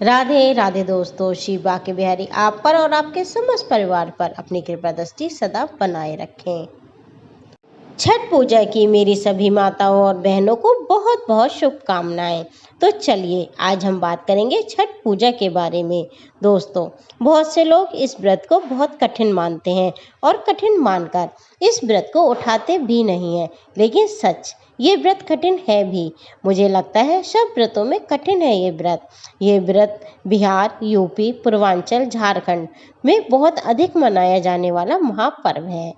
राधे राधे दोस्तों, शिव बाके बिहारी आप पर और आपके समस्त परिवार पर अपनी कृपा दृष्टि सदा बनाए रखें। छठ पूजा की मेरी सभी माताओं और बहनों को बहुत बहुत शुभकामनाएं। तो चलिए आज हम बात करेंगे छठ पूजा के बारे में। दोस्तों, बहुत से लोग इस व्रत को बहुत कठिन मानते हैं और कठिन मानकर इस व्रत को उठाते भी नहीं हैं, लेकिन सच ये व्रत कठिन है भी। मुझे लगता है सब व्रतों में कठिन है ये व्रत। ये व्रत बिहार, यूपी, पूर्वांचल, झारखंड में बहुत अधिक मनाया जाने वाला महापर्व है।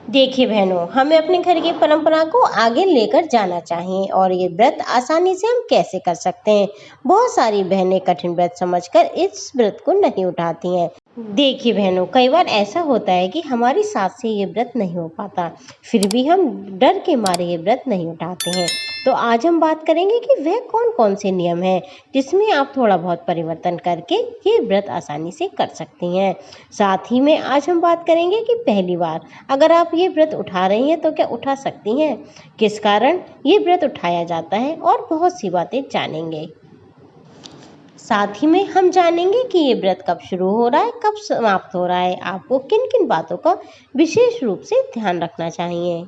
देखिए बहनों, हमें अपने घर की परंपरा को आगे लेकर जाना चाहिए और ये व्रत आसानी से हम कैसे कर सकते हैं। बहुत सारी बहनें कठिन व्रत समझकर इस व्रत को नहीं उठाती हैं। देखिए बहनों, कई बार ऐसा होता है कि हमारी साथ से ये व्रत नहीं हो पाता, फिर भी हम डर के मारे ये व्रत नहीं उठाते हैं। तो आज हम बात करेंगे कि वह कौन कौन से नियम हैं जिसमें आप थोड़ा बहुत परिवर्तन करके ये व्रत आसानी से कर सकती हैं। साथ ही में आज हम बात करेंगे कि पहली बार अगर आप ये व्रत उठा रही हैं तो क्या उठा सकती हैं, किस कारण ये व्रत उठाया जाता है और बहुत सी बातें जानेंगे। साथ ही में हम जानेंगे कि ये व्रत कब शुरू हो रहा है, कब समाप्त हो रहा है, आपको किन किन बातों का विशेष रूप से ध्यान रखना चाहिए।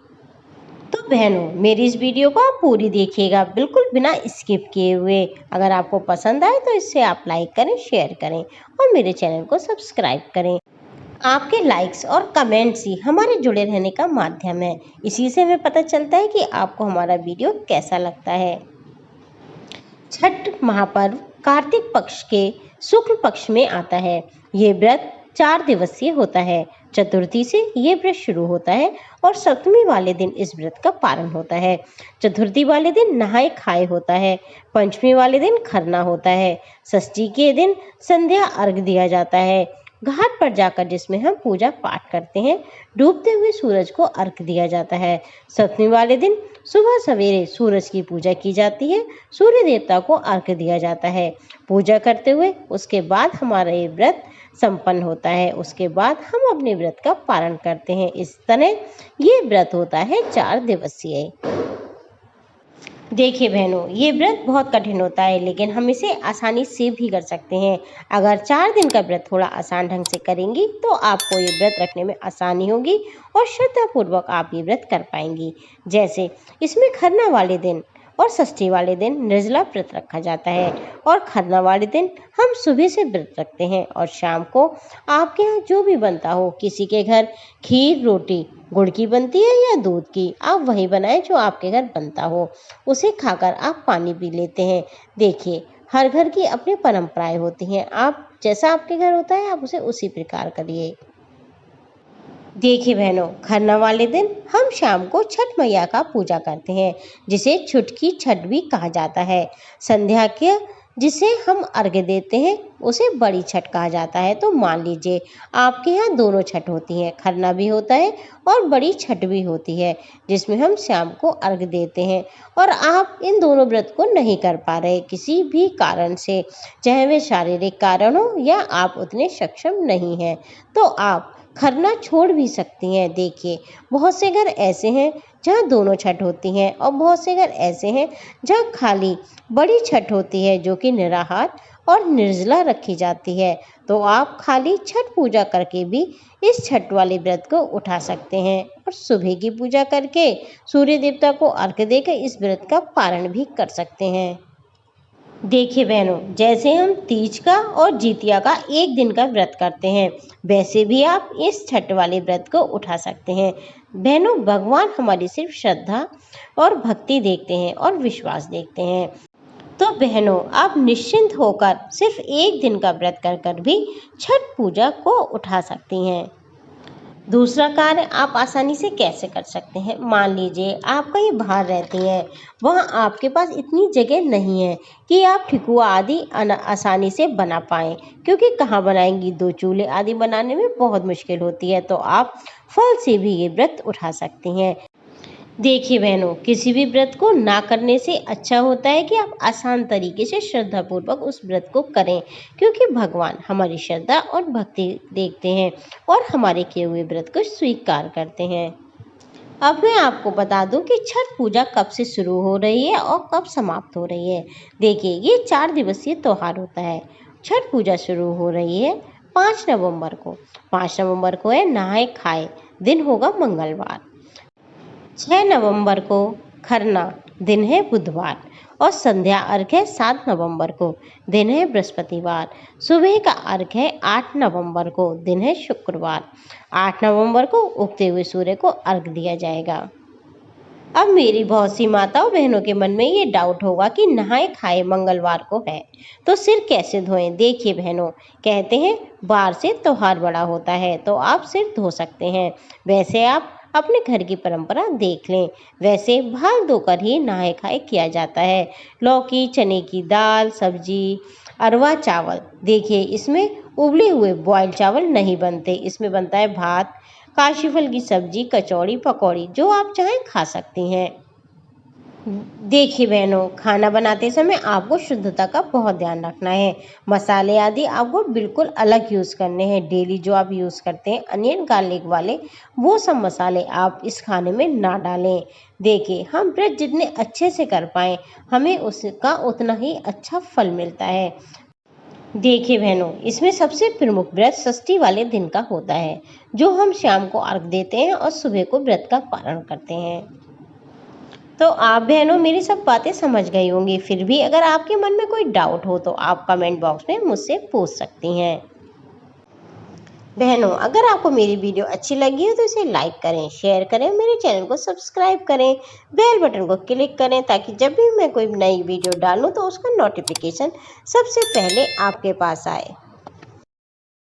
तो बहनों, मेरी इस वीडियो को आप पूरी देखिएगा, बिल्कुल बिना स्किप किए हुए। अगर आपको पसंद आए तो इसे आप लाइक करें, शेयर करें और मेरे चैनल को सब्सक्राइब करें। आपके लाइक्स और कमेंट्स ही हमारे जुड़े रहने का माध्यम है। इसी से हमें पता चलता है कि आपको हमारा वीडियो कैसा लगता है। छठ महापर्व कार्तिक पक्ष के शुक्ल पक्ष में आता है। ये व्रत 4 दिवसीय होता है। चतुर्थी से ये व्रत शुरू होता है और सप्तमी वाले दिन इस व्रत का पारण होता है। चतुर्थी वाले दिन नहाए खाए होता है। पंचमी वाले दिन खरना होता है। षष्ठी के दिन संध्या अर्घ दिया जाता है घाट पर जाकर, जिसमें हम पूजा पाठ करते हैं। डूबते हुए सूरज को अर्घ दिया जाता है। सप्तमी वाले दिन सुबह सवेरे सूरज की पूजा की जाती है। सूर्य देवता को अर्घ दिया जाता है। पूजा करते हुए उसके बाद हमारा ये व्रत संपन्न होता है। उसके बाद हम अपने व्रत का पारण करते हैं। इस तरह ये व्रत होता है 4 दिवसीय। देखिए बहनों, ये व्रत बहुत कठिन होता है, लेकिन हम इसे आसानी से भी कर सकते हैं। अगर 4 दिन का व्रत थोड़ा आसान ढंग से करेंगी तो आपको ये व्रत रखने में आसानी होगी और श्रद्धापूर्वक आप ये व्रत कर पाएंगी। जैसे इसमें खरना वाले दिन और षष्ठी वाले दिन निर्जला व्रत रखा जाता है और खरना वाले दिन हम सुबह से व्रत रखते हैं और शाम को आपके यहाँ जो भी बनता हो, किसी के घर खीर रोटी गुड़ की बनती है या दूध की, आप वही बनाएं जो आपके घर बनता हो, उसे खाकर आप पानी पी लेते हैं। देखिए, हर घर की अपनी परंपराएं होती हैं, आप जैसा आपके घर होता है आप उसे उसी प्रकार करिए। देखिए बहनों, खरना वाले दिन हम शाम को छठ मैया का पूजा करते हैं, जिसे छठ की छठ भी कहा जाता है। संध्या के जिसे हम अर्घ्य देते हैं उसे बड़ी छठ कहा जाता है। तो मान लीजिए आपके यहाँ दोनों छठ होती हैं, खरना भी होता है और बड़ी छठ भी होती है, जिसमें हम शाम को अर्घ्य देते हैं। और आप इन दोनों व्रत को नहीं कर पा रहे किसी भी कारण से, चाहे वे शारीरिक कारण हो या आप उतने सक्षम नहीं हैं, तो आप खरना छोड़ भी सकती हैं। देखिए, बहुत से घर ऐसे हैं जहाँ दोनों छठ होती हैं और बहुत से घर ऐसे हैं जहाँ खाली बड़ी छठ होती है, जो कि निराहार और निर्जला रखी जाती है। तो आप खाली छठ पूजा करके भी इस छठ वाले व्रत को उठा सकते हैं और सुबह की पूजा करके सूर्य देवता को अर्घ्य देकर इस व्रत का पारण भी कर सकते हैं। देखिए बहनों, जैसे हम तीज का और जितिया का एक दिन का व्रत करते हैं, वैसे भी आप इस छठ वाले व्रत को उठा सकते हैं। बहनों, भगवान हमारी सिर्फ श्रद्धा और भक्ति देखते हैं और विश्वास देखते हैं। तो बहनों, आप निश्चिंत होकर सिर्फ एक दिन का व्रत कर कर भी छठ पूजा को उठा सकती हैं। दूसरा कार्य आप आसानी से कैसे कर सकते हैं। मान लीजिए आप कहीं बाहर रहती हैं, वहाँ आपके पास इतनी जगह नहीं है कि आप ठेकुआ आदि आसानी से बना पाएँ, क्योंकि कहाँ बनाएंगी, 2 चूल्हे आदि बनाने में बहुत मुश्किल होती है। तो आप फल से भी ये व्रत उठा सकती हैं। देखिए बहनों, किसी भी व्रत को ना करने से अच्छा होता है कि आप आसान तरीके से श्रद्धापूर्वक उस व्रत को करें, क्योंकि भगवान हमारी श्रद्धा और भक्ति देखते हैं और हमारे किए हुए व्रत को स्वीकार करते हैं। अब मैं आपको बता दूं कि छठ पूजा कब से शुरू हो रही है और कब समाप्त हो रही है। देखिए, ये 4 दिवसीय त्योहार होता है। छठ पूजा शुरू हो रही है 5 नवंबर को। 5 नवंबर को है नहाए खाए, दिन होगा मंगलवार। 6 नवंबर को खरना, दिन है बुधवार। और संध्या अर्घ्य है 7 नवंबर को, दिन है बृहस्पतिवार। सुबह का अर्घ्य है 8 नवंबर को, दिन है शुक्रवार। 8 नवंबर को उगते हुए सूर्य को अर्घ्य दिया जाएगा। अब मेरी बहुत सी माताओं बहनों के मन में ये डाउट होगा कि नहाए खाए मंगलवार को है तो सिर कैसे धोएं। देखिए बहनों, कहते हैं बार से त्योहार बड़ा होता है, तो आप सिर धो सकते हैं। वैसे आप अपने घर की परंपरा देख लें, वैसे भाल धोकर ही नहाए खाए किया जाता है। लौकी, चने की दाल, सब्जी, अरवा चावल। देखिए, इसमें उबले हुए बॉयल चावल नहीं बनते, इसमें बनता है भात, काशी फल की सब्जी, कचौड़ी, पकौड़ी, जो आप चाहें खा सकती हैं। देखिए बहनों, खाना बनाते समय आपको शुद्धता का बहुत ध्यान रखना है। मसाले आदि आपको बिल्कुल अलग यूज़ करने हैं। डेली जो आप यूज़ करते हैं अनियन गार्लिक वाले, वो सब मसाले आप इस खाने में ना डालें। देखिए, हम व्रत जितने अच्छे से कर पाएँ, हमें उसका उतना ही अच्छा फल मिलता है। देखिए बहनों, इसमें सबसे प्रमुख व्रत षष्ठी वाले दिन का होता है, जो हम शाम को अर्घ देते हैं और सुबह को व्रत का पारण करते हैं। तो आप बहनों मेरी सब बातें समझ गई होंगी। फिर भी अगर आपके मन में कोई डाउट हो तो आप कमेंट बॉक्स में मुझसे पूछ सकती हैं। बहनों, अगर आपको मेरी वीडियो अच्छी लगी हो तो इसे लाइक करें, शेयर करें, मेरे चैनल को सब्सक्राइब करें, बेल बटन को क्लिक करें, ताकि जब भी मैं कोई नई वीडियो डालूं तो उसका नोटिफिकेशन सबसे पहले आपके पास आए।